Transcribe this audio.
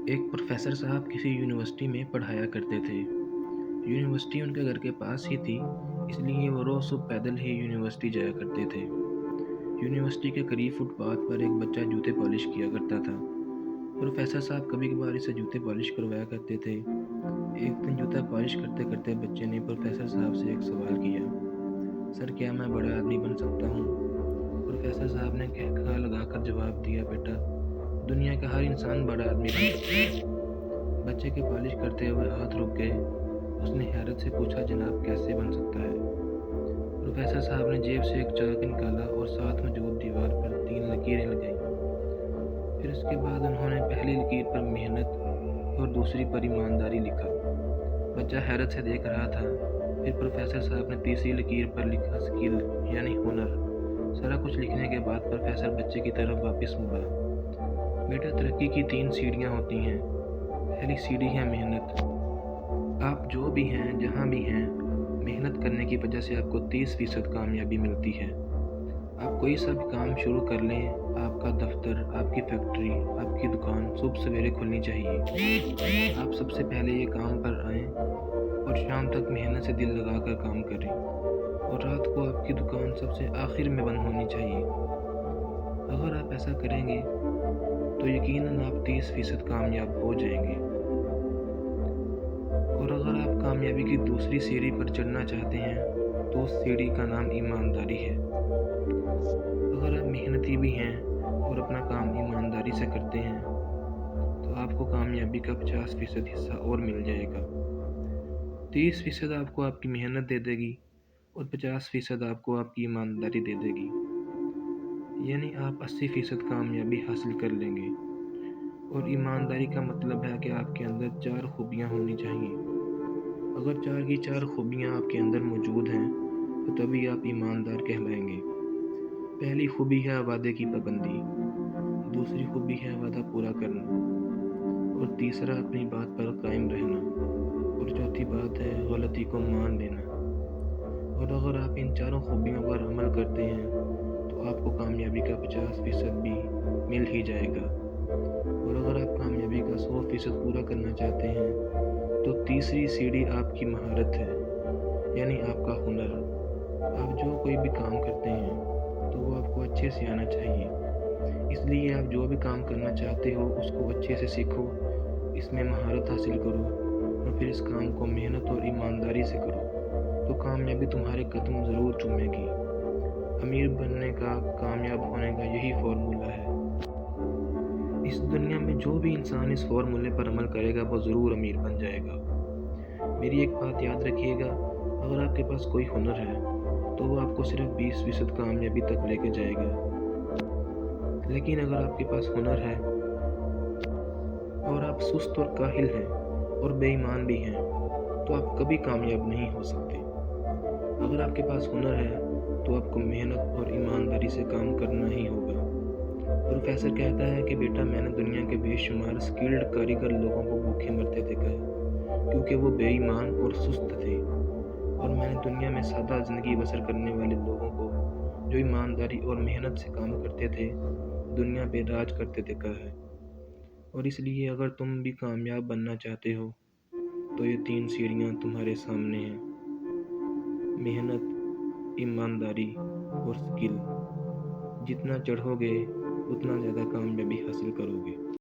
एक प्रोफेसर साहब किसी यूनिवर्सिटी में पढ़ाया करते थे। यूनिवर्सिटी उनके घर के पास ही थी, इसलिए वो रोज़ सुबह पैदल ही यूनिवर्सिटी जाया करते थे। यूनिवर्सिटी के करीब फुटपाथ पर एक बच्चा जूते पॉलिश किया करता था। प्रोफेसर साहब कभी कभार इसे जूते पॉलिश करवाया करते थे। एक दिन जूता पॉलिश करते करते बच्चे ने प्रोफेसर साहब से एक सवाल किया, सर क्या मैं बड़ा आदमी बन सकता हूँ? प्रोफेसर साहब ने कहका लगाकर जवाब दिया, बेटा दुनिया का हर इंसान बड़ा आदमी बन सकता है। बच्चे के पॉलिश करते हुए हाथ रुक गए। उसने हैरत से पूछा, जनाब कैसे बन सकता है? प्रोफेसर साहब ने जेब से एक चाक निकाला और साथ मौजूद दीवार पर 3 लकीरें लगाई। फिर उसके बाद उन्होंने पहली लकीर पर मेहनत और दूसरी पर ईमानदारी लिखा। बच्चा हैरत से देख रहा था। फिर प्रोफेसर साहब ने तीसरी लकीर पर लिखा, स्किल यानी हुनर। सारा कुछ लिखने के बाद प्रोफेसर बच्चे की तरफ वापस मुड़ा। बेटा तरक्की की 3 सीढ़ियाँ होती हैं। पहली सीढ़ी है मेहनत। आप जो भी हैं, जहाँ भी हैं, मेहनत करने की वजह से आपको 30% कामयाबी मिलती है। आप कोई सा भी काम शुरू कर लें, आपका दफ्तर, आपकी फैक्ट्री, आपकी दुकान सुबह सवेरे खुलनी चाहिए। आप सबसे पहले ये काम पर आएँ और शाम तक मेहनत से दिल लगाकर काम करें, और रात को आपकी दुकान सबसे आखिर में बंद होनी चाहिए। अगर आप ऐसा करेंगे तो यकीनन आप 30% कामयाब हो जाएंगे। और अगर आप कामयाबी की दूसरी सीढ़ी पर चढ़ना चाहते हैं तो उस सीढ़ी का नाम ईमानदारी है। अगर आप मेहनती भी हैं और अपना काम ईमानदारी से करते हैं तो आपको कामयाबी का 50% हिस्सा और मिल जाएगा। 30% आपको आपकी मेहनत दे देगी और 50% आपको आपकी ईमानदारी दे देगी, यानी आप 80% कामयाबी हासिल कर लेंगे। और ईमानदारी का मतलब है कि आपके अंदर 4 खूबियाँ होनी चाहिए। अगर 4 की 4 खूबियाँ आपके अंदर मौजूद हैं तो तभी आप ईमानदार कहलाएंगे। पहली खूबी है वादे की पाबंदी, दूसरी खूबी है वादा पूरा करना, और तीसरा अपनी बात पर कायम रहना, और चौथी बात है गलती को मान लेना। और अगर आप इन चारों खूबियों पर अमल करते हैं तो आपको कामयाबी का 50% भी मिल ही जाएगा। और अगर आप कामयाबी का 100% पूरा करना चाहते हैं तो तीसरी सीढ़ी आपकी महारत है, यानी आपका हुनर। आप जो कोई भी काम करते हैं तो वो आपको अच्छे से आना चाहिए। इसलिए आप जो भी काम करना चाहते हो उसको अच्छे से सीखो, इसमें महारत हासिल करो और फिर इस काम को मेहनत और ईमानदारी से करो, तो कामयाबी तुम्हारे कदम ज़रूर चूमेगी। अमीर बनने का, कामयाब होने का यही फॉर्मूला है। इस दुनिया में जो भी इंसान इस फॉर्मूले पर अमल करेगा वो ज़रूर अमीर बन जाएगा। मेरी एक बात याद रखिएगा, अगर आपके पास कोई हुनर है तो वो आपको सिर्फ 20% कामयाबी तक लेके जाएगा। लेकिन अगर आपके पास हुनर है और आप सुस्त और काहिल हैं और बेईमान भी हैं तो आप कभी कामयाब नहीं हो सकते। अगर आपके पास हुनर है तो आपको मेहनत और ईमानदारी से काम करना ही होगा। प्रोफेसर कहता है कि बेटा मैंने दुनिया के बेशुमार स्किल्ड कारीगर लोगों को भूखे मरते देखा है क्योंकि वो बेईमान और सुस्त थे, और मैंने दुनिया में सादा ज़िंदगी बसर करने वाले लोगों को जो ईमानदारी और मेहनत से काम करते थे दुनिया पे राज करते देखा है। और इसलिए अगर तुम भी कामयाब बनना चाहते हो तो ये 3 सीढ़ियाँ तुम्हारे सामने हैं, मेहनत, ईमानदारी और स्किल। जितना चढ़ोगे उतना ज़्यादा कामयाबी हासिल करोगे।